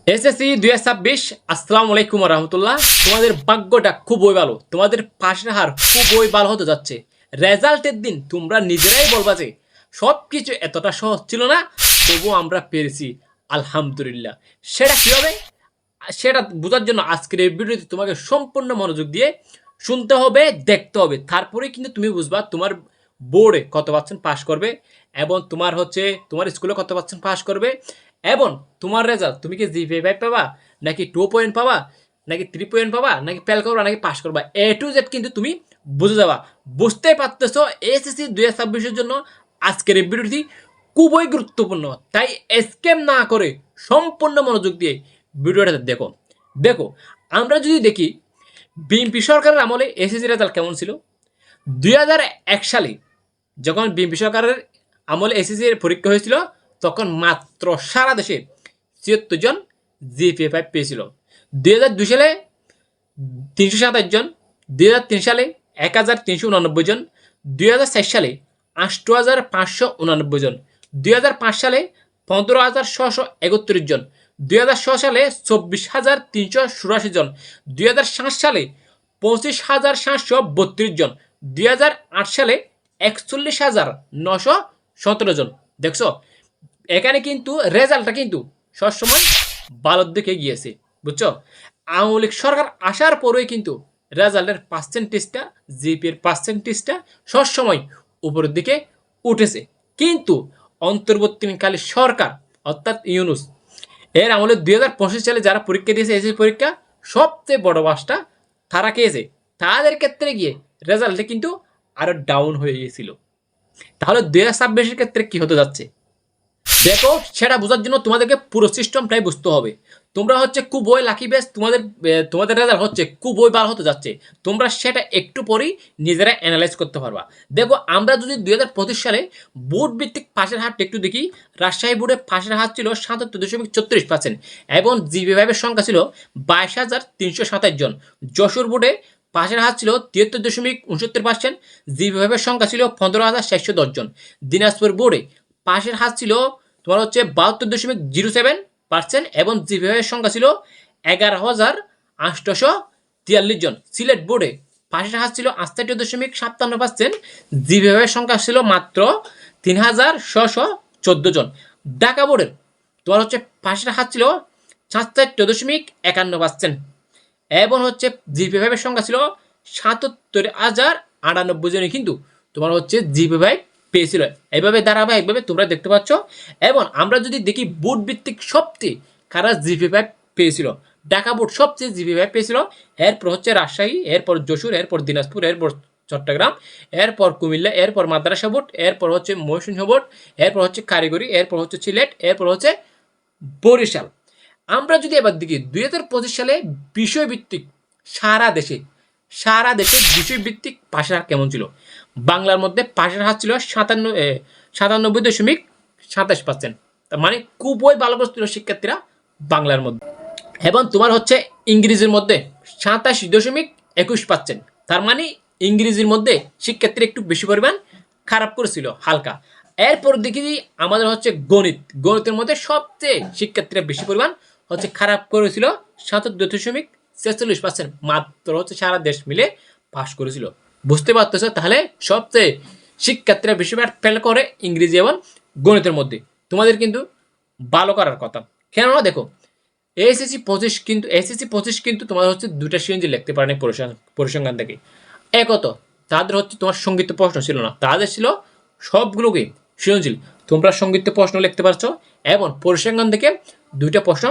SSC 2026 আসসালামু আলাইকুম রহমতুল্লাহ। তোমাদের ভাগ্যটা খুবই ভালো, তোমাদের পাশের হার খুবই ভালো হতে যাচ্ছে। রেজাল্টের দিন তোমরা নিজেরাই বলবা যে সব কিছু এতটা সহজ ছিল না, তবুও আমরা পেরেছি আলহামদুলিল্লাহ। সেটা কীভাবে, সেটা বোঝার জন্য আজকের এই ভিডিওতে তোমাকে সম্পূর্ণ মনোযোগ দিয়ে শুনতে হবে, দেখতে হবে, তারপরেই কিন্তু তুমি বুঝবা তোমার বোর্ডে কত পার্সেন্ট পাস করবে এবং তোমার স্কুলে কত পার্সেন্ট পাস করবে এবং তোমার রেজাল্ট তুমি কি জিপিএ 5 পাবা নাকি 2 পয়েন্ট পাবা নাকি 3 পয়েন্ট পাবা নাকি ফেল করবা নাকি পাস করবা, A to Z কিন্তু তুমি বুঝে যাবা। বুঝতেই পারতেছো এসএসসি 2026-এর জন্য আজকের এই ভিডিওটি খুবই গুরুত্বপূর্ণ, তাই স্ক্যাম না করে সম্পূর্ণ মনোযোগ দিয়ে ভিডিওটা দেখো। দেখো, আমরা যদি দেখি বিএনপি সরকারের আমলে এসএসসি রেজাল্ট কেমন ছিল। 2001 সালে যখন বিএনপি সরকারের আমলে এসএসসির পরীক্ষা হয়েছিল, তখন মাত্র সারা দেশে ৭৬ জন জিপিএ 5 পেয়েছিল। 2002 সালে 327 জন, 2003 সালে 1389 জন, 2004 সালে ৮৫89 জন, 2005 সালে ১৫৬৩১ জন, 2006 সালে ২৪৩৮৭ জন, 2007 সালে ২৫৭৩২ জন, 2008 সালে ৪১৯১৭ জন। দেখছো, এখানে কিন্তু রেজাল্টটা কিন্তু সবসময় ভালোর দিকে গিয়েছে, বুঝছো। আওয়ামী লীগ সরকার আসার পরেই কিন্তু রেজাল্টের পার্সেন্টেজটা, জিপিএর পার্সেন্টেজটা সবসময় উপরের দিকে উঠেছে। কিন্তু অন্তর্বর্তীকালীন সরকার অর্থাৎ ইউনূস এর আমলে 2025 সালে যারা পরীক্ষা দিয়েছে এসএসসি পরীক্ষা, সবচেয়ে বড় বাসটা তারা খেয়েছে। তাদের ক্ষেত্রে গিয়ে রেজাল্টে কিন্তু আরো ডাউন হয়ে গিয়েছিল। তাহলে 2026-এর ক্ষেত্রে কি হতে যাচ্ছে দেখো, সেটা বোঝার জন্য তোমাদেরকে পুরো সিস্টেমটাই বুঝতে হবে। তোমরা খুবই লাকি বেস, তোমাদের রেজাল্ট খুবই ভালো হতে যাচ্ছে। তোমরা সেটা একটু পরেই নিজেরা অ্যানালাইজ করতে পারবা। দেখো, আমরা যদি 2025 সালে বোর্ড ভিত্তিক পাশের হারটা একটু দেখি, রাজশাহী বোর্ডে পাশের হার ছিল ৭৭.৩৪% এবং জিপিএ 5-এর সংখ্যা ছিল ২২,৩২৭ জন। যশোর বোর্ডে পাশের হার ছিল ৭৩.৬৯%, জিপিএ 5-এর সংখ্যা ছিল ১৫,৪১০ জন। দিনাজপুর বোর্ডে পাশের হার ছিল তোমার ৭২.07% এবং জিপিএ সংখ্যা ছিল ১১,৮৪৩ জন। সিলেট বোর্ডে পাশের হার ছিল ৬৮.৫৭%, জিপিএ সংখ্যা ছিল মাত্র ৩,৬১৪ জন। ঢাকা বোর্ডের তোমার পাশের হার ছিল ৬৭.৫১% এবং জিপিএ সংখ্যা ছিল ৭৭,০৯৮ জনই কিন্তু তোমার জিপিএ পেয়েছিল। এইভাবে ধারাবাহিকভাবে তোমরা দেখতে পাচ্ছ। এবং আমরা যদি দেখি বোর্ড ভিত্তিক সবচেয়ে কারা জিপিএ 5 পেয়েছিল, ঢাকা বোর্ড সবচেয়ে জিপিএ 5 পেয়েছিল, এরপর রাজশাহী, এরপর যশোর, এরপর দিনাজপুর, এরপর চট্টগ্রাম, এরপর কুমিল্লা, এরপর মাদ্রাসা বোর্ড, এরপর ময়মনসিংহ বোর্ড, এরপর কারিগরি, এরপর সিলেট, এরপর বরিশাল। আমরা যদি এবার দেখি 2025 সালে বিষয়ভিত্তিক সারা দেশে বিষয়ভিত্তিক পাশের হার কেমন ছিল। বাংলার মধ্যে পাশের হার ছিল 97.27%, তার মানে খুবই ভালো ছিল শিক্ষার্থীরা বাংলার মধ্যে। এবং তোমার ইংরেজির মধ্যে 87.21%, তার মানে ইংরেজির মধ্যে শিক্ষার্থীরা একটু বেশি পরিমাণ খারাপ করেছিল, হালকা। এরপর দেখি আমাদের গণিতের মধ্যে সবচেয়ে শিক্ষার্থীরা বেশি পরিমাণ খারাপ করেছিল, ৭.46%, মাত্র সারা দেশ মিলে পাস করেছিল। বুঝতে পারতেছো, তাহলে সবচেয়ে শিক্ষার্থীরা বেশিরভাগ ফেল করে ইংরেজি এবং গণিতের মধ্যে। তোমাদের কিন্তু ভালো করার কথা, কেননা দেখো এসএসসি 25 কিন্তু তোমার দুটা সৃজনশীল লিখতে পারে না পরিসংখ্যান থেকে। একত তাদের তোমার সংগীত প্রশ্ন ছিল না, তাদের ছিল সবগুলোকে সৃজনশীল। তোমরা সংগীত প্রশ্ন লিখতে পারছো এবং পরিসংখ্যান থেকে 2টা প্রশ্ন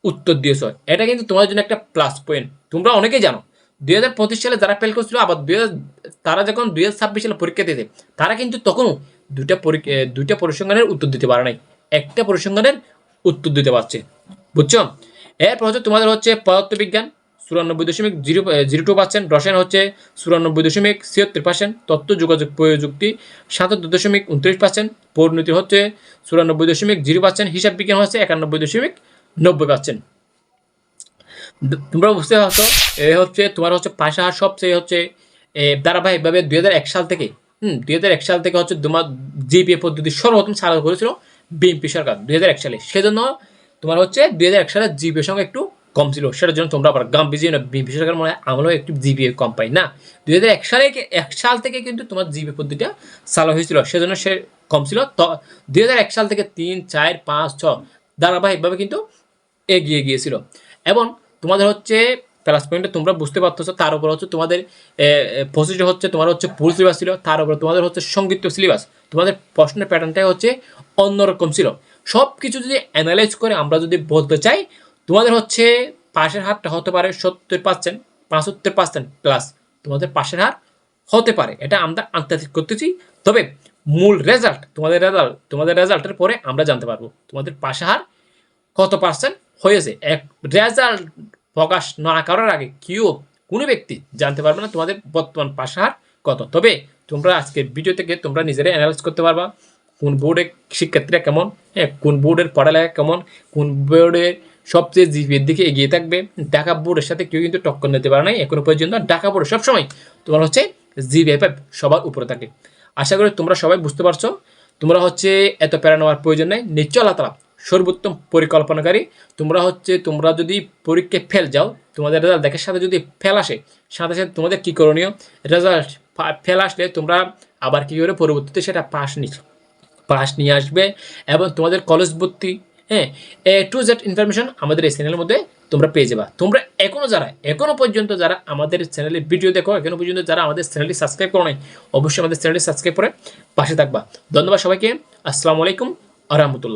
উত্তর দিয়েছ, এটা কিন্তু তোমার জন্য একটা প্লাস পয়েন্ট। তোমরা অনেকেই জানো 2025 সালে যারা ফেল করছিল, আবার তারা যখন 2026 সালে পরীক্ষা দিতে, তারা কিন্তু তখনও দুইটা পরিসংখ্যানের উত্তর দিতে পারে নাই, একটা পরিসংখ্যানের উত্তর দিতে পারছে, বুঝছো। এরপর তোমাদের পদার্থবিজ্ঞান 94.02%, রসায়ন 94.76%, তথ্য যোগাযোগ প্রযুক্তি 77.29%, পরিণতি 94.0%, হিসাব বিজ্ঞান 91.90%। তোমরা বুঝতে পারছো, তোমার পাশে হার সবচেয়ে ধারাবাহিকভাবে 2001 সাল থেকে 2001 সাল থেকে তোমার জিপিএ পদ্ধতি সর্বপ্রথম চালু করেছিল বিএনপি সরকার 2001 সালে। সেজন্য তোমার হচ্ছে 2001 সালে জিপিএর সঙ্গে একটু কম ছিল, সেটার জন্য তোমরা আবার গাম বিজয় না বিশেষ করে মনে হয় আমরাও একটু জিপিএ কম পাই না। 2001 সাল থেকে কিন্তু তোমার জিপিএ পদ্ধতিটা চালু হয়েছিল, সেজন্য সে কম ছিল। তো 2001 সাল থেকে 3, 4, 5, 6 ধারাবাহিকভাবে কিন্তু এগিয়ে গিয়েছিল। এবং তোমাদের হচ্ছে প্লাস পয়েন্টে তোমরা বুঝতে পারতেছো, তার উপর হচ্ছে তোমাদের পজিটিভ হচ্ছে তোমার হচ্ছে ফুল সিলেবাস ছিল, তার উপরে তোমাদের হচ্ছে সংগীত সিলেবাস, তোমাদের প্রশ্নের প্যাটার্নটাই হচ্ছে অন্যরকম ছিল। সব কিছু যদি অ্যানালাইজ করে আমরা যদি বলতে চাই, তোমাদের হচ্ছে পাশের হারটা হতে পারে 70%, 75% প্লাস তোমাদের পাশের হার হতে পারে, এটা আমরা আন্তর্জাতিক করতেছি। তবে মূল রেজাল্ট তোমাদের রেজাল্টের পরে আমরা জানতে পারবো তোমাদের পাশের হার কত পার্সেন্ট হয়েছে। এক রেজাল্ট প্রকাশ না করার আগে কোনো ব্যক্তি জানতে পারবে না তোমাদের বর্তমান পাশের হার কত। তবে তোমরা আজকের ভিডিও থেকে তোমরা নিজেরাই অ্যানালাইজ করতে পারবা কোন বোর্ডের শিক্ষার্থীরা কেমন, হ্যাঁ কোন বোর্ডের পড়ালেখা কেমন, কোন বোর্ডের সবচেয়ে জিপিএর দিকে এগিয়ে থাকবে। ঢাকা বোর্ডের সাথে কেউ কিন্তু টক্কর নিতে পারে নাই এখনো পর্যন্ত। ঢাকা বোর্ড সবসময় তোমার হচ্ছে জিপিএ সবার উপরে থাকে। আশা করি তোমরা সবাই বুঝতে পারছো। তোমরা হচ্ছে এত প্যারা নেওয়ার প্রয়োজন নেই, নিশ্চয় আল্লাহ তাআলা সর্বোত্তম পরিকল্পনাকারী। তোমরা যদি পরীক্ষায় ফেল যাও, তোমাদের রেজাল্ট দেখার সাথে যদি ফেল আসে, সাথে সাথে তোমাদের কী করণীয়, রেজাল্ট ফেল আসলে তোমরা আবার কী করে পরবর্তীতে সেটা পাস নিয়ে আসবে। এবং তোমাদের কলেজ ভর্তি, হ্যাঁ টু জেড ইনফরমেশন আমাদের এই চ্যানেলের মধ্যে তোমরা পেয়ে যাবা। তোমরা এখনো পর্যন্ত যারা আমাদের চ্যানেলের ভিডিও দেখো, এখনো পর্যন্ত যারা আমাদের চ্যানেলটি সাবস্ক্রাইব করো নাই, অবশ্যই আমাদের চ্যানেলটি সাবস্ক্রাইব করে পাশে থাকবা। ধন্যবাদ সবাইকে। আসসালামু আলাইকুম আ রহমতুল্লাহ।